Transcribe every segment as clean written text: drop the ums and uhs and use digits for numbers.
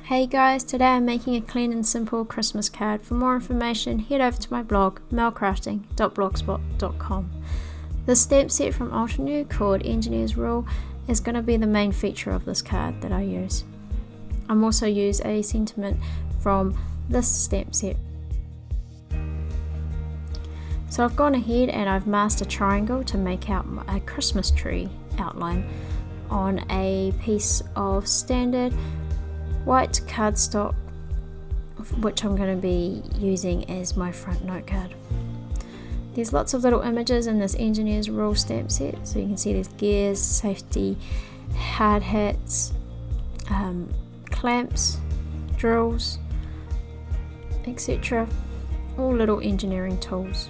Hey guys, today I'm making a clean and simple Christmas card. For more information, head over to my blog, mailcrafting.blogspot.com. The stamp set from Altenew called Engineer's Rule is going to be the main feature of this card that I use. I'm also use a sentiment from this stamp set. So I've gone ahead and I've masked a triangle to make out a Christmas tree outline on a piece of standard white cardstock, which I'm going to be using as my front note card. There's lots of little images in this Engineer's Rule stamp set, so you can see there's gears, safety, hard hats, clamps, drills, etc. All little engineering tools.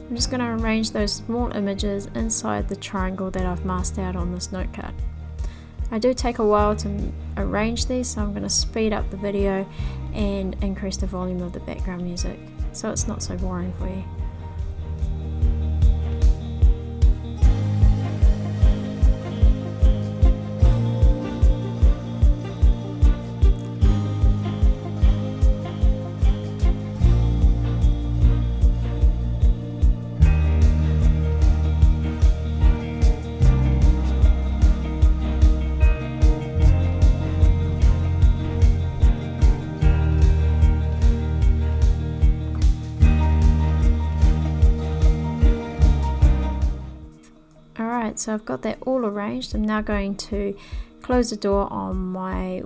I'm just going to arrange those small images inside the triangle that I've masked out on this note card. I do take a while to arrange these, so I'm going to speed up the video and increase the volume of the background music so it's not so boring for you. Alright, so I've got that all arranged. I'm now going to close the door on my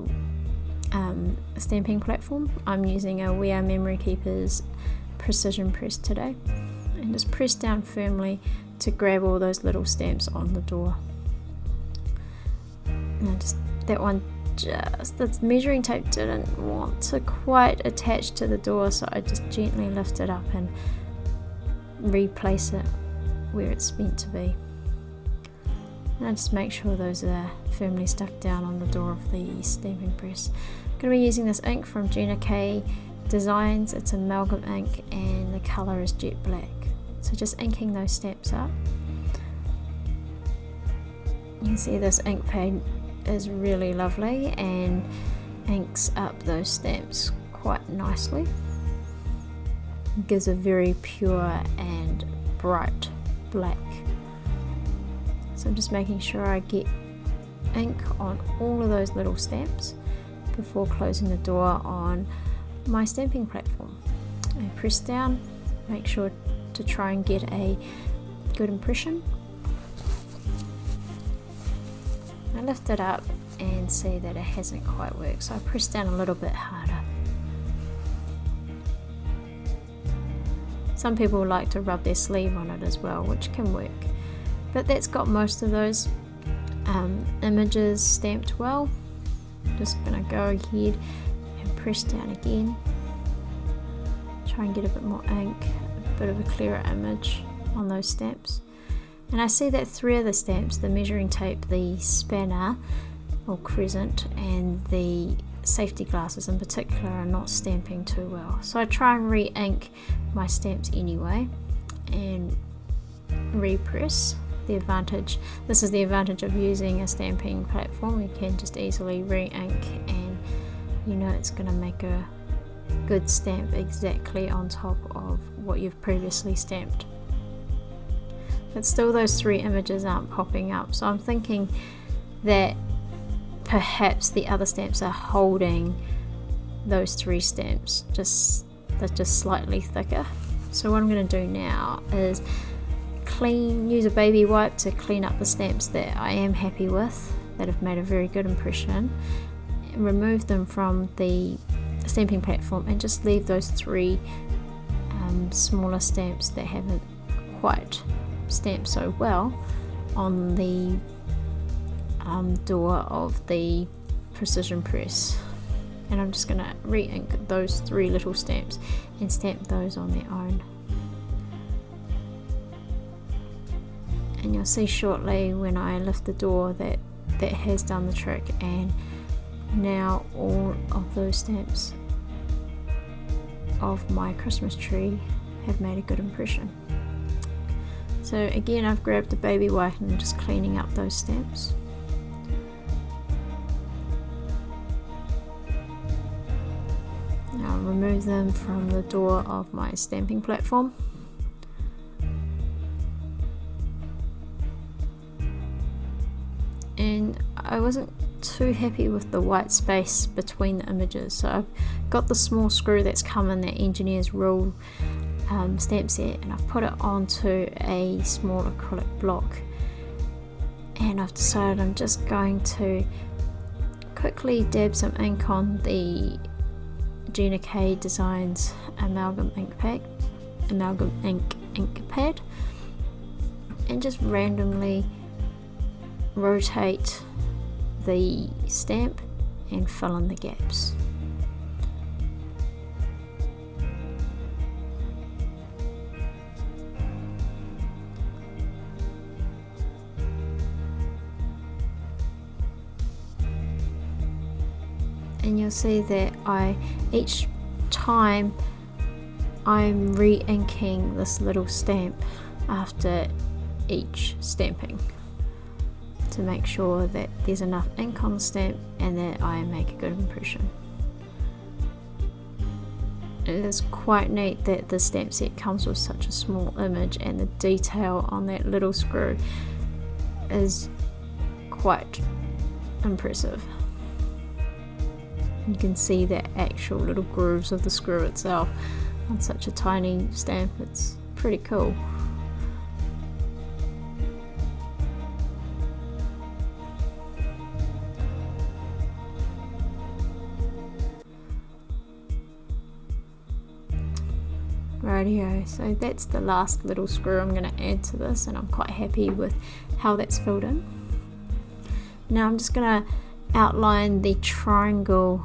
stamping platform. I'm using a We Are Memory Keepers precision press today, and just press down firmly to grab all those little stamps on the door. And this measuring tape didn't want to quite attach to the door, so I just gently lift it up and replace it where it's meant to be. And I just make sure those are firmly stuck down on the door of the stamping press. I'm going to be using this ink from Gina K Designs. It's amalgam ink and the colour is jet black. So just inking those stamps up. You can see this ink pad is really lovely and inks up those stamps quite nicely. It gives a very pure and bright black. So I'm just making sure I get ink on all of those little stamps before closing the door on my stamping platform. I press down, make sure to try and get a good impression. I lift it up and see that it hasn't quite worked, so I press down a little bit harder. Some people like to rub their sleeve on it as well, which can work. But that's got most of those images stamped well. Just going to go ahead and press down again. Try and get a bit more ink, a bit of a clearer image on those stamps. And I see that 3 of the stamps, the measuring tape, the spanner or crescent, and the safety glasses in particular, are not stamping too well. So I try and re-ink my stamps anyway and repress. This is the advantage of using a stamping platform. You can just easily re-ink and you know it's going to make a good stamp exactly on top of what you've previously stamped. But still those 3 images aren't popping up, so I'm thinking that perhaps the other stamps are holding those 3 stamps, they're just slightly thicker. So what I'm going to do now is use a baby wipe to clean up the stamps that I am happy with, that have made a very good impression, and remove them from the stamping platform and just leave those 3 smaller stamps that haven't quite stamped so well on the door of the precision press. And I'm just going to re-ink those 3 little stamps and stamp those on their own. And you'll see shortly when I lift the door that has done the trick, and now all of those stamps of my Christmas tree have made a good impression. So again, I've grabbed the baby wipe and I'm just cleaning up those stamps. remove them from the door of my stamping platform. And I wasn't too happy with the white space between the images, so I've got the small screw that's come in that engineer's rule stamp set, and I've put it onto a small acrylic block, and I've decided I'm just going to quickly dab some ink on the Gina K Designs amalgam ink pad, and just randomly rotate the stamp and fill in the gaps. And you'll see that each time I'm re-inking this little stamp after each stamping to make sure that there's enough ink on the stamp and that I make a good impression. It is quite neat that the stamp set comes with such a small image, and the detail on that little screw is quite impressive. You can see the actual little grooves of the screw itself on such a tiny stamp. It's pretty cool. Rightio, so that's the last little screw I'm going to add to this, and I'm quite happy with how that's filled in. Now I'm just going to outline the triangle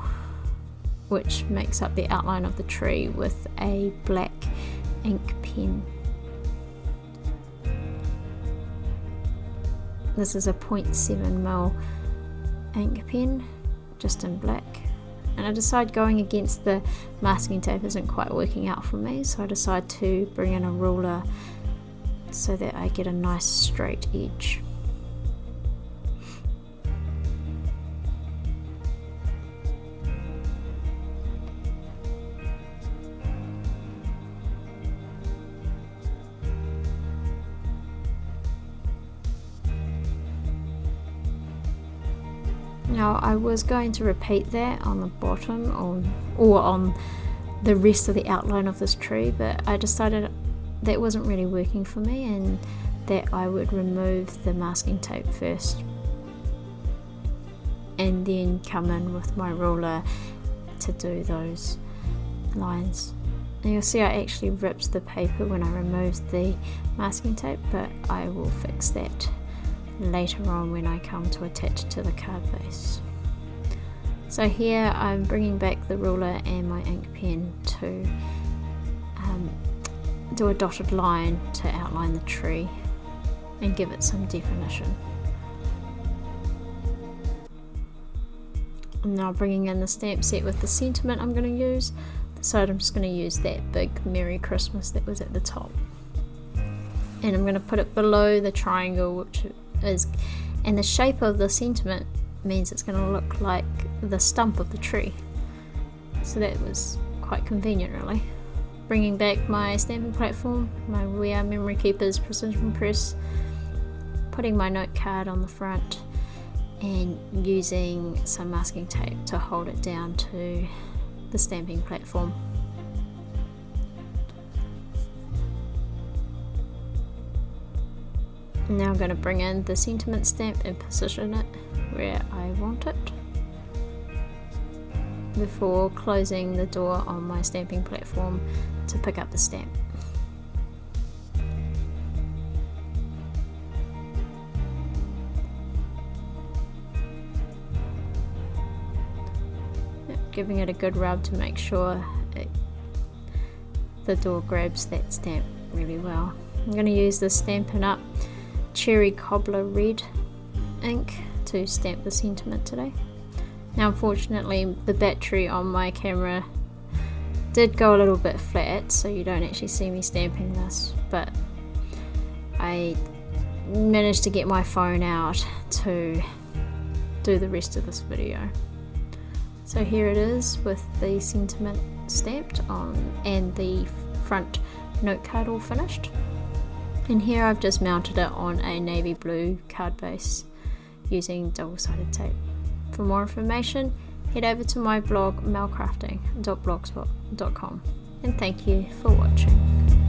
which makes up the outline of the tree with a black ink pen. This is a 0.7mm ink pen, just in black. And I decide going against the masking tape isn't quite working out for me, so I decide to bring in a ruler so that I get a nice straight edge. Now I was going to repeat that on the bottom or on the rest of the outline of this tree, but I decided that wasn't really working for me and that I would remove the masking tape first and then come in with my ruler to do those lines. And you'll see I actually ripped the paper when I removed the masking tape, but I will fix that later on when I come to attach it to the card base. So here I'm bringing back the ruler and my ink pen to do a dotted line to outline the tree and give it some definition. I'm now bringing in the stamp set with the sentiment I'm going to use, so I'm just going to use that big Merry Christmas that was at the top, and I'm going to put it below the triangle, which is, and the shape of the sentiment means it's going to look like the stump of the tree, so that was quite convenient really. Bringing back my stamping platform, my We Are Memory Keepers precision press, putting my note card on the front and using some masking tape to hold it down to the stamping platform. Now I'm going to bring in the sentiment stamp and position it where I want it before closing the door on my stamping platform to pick up the stamp. Giving it a good rub to make sure the door grabs that stamp really well. I'm going to use the Stampin' Up! Cherry Cobbler Red ink to stamp the sentiment today. Now unfortunately the battery on my camera did go a little bit flat, so you don't actually see me stamping this, but I managed to get my phone out to do the rest of this video. So here it is with the sentiment stamped on and the front note card all finished. And here I've just mounted it on a navy blue card base using double-sided tape. For more information, head over to my blog mailcrafting.blogspot.com, and thank you for watching.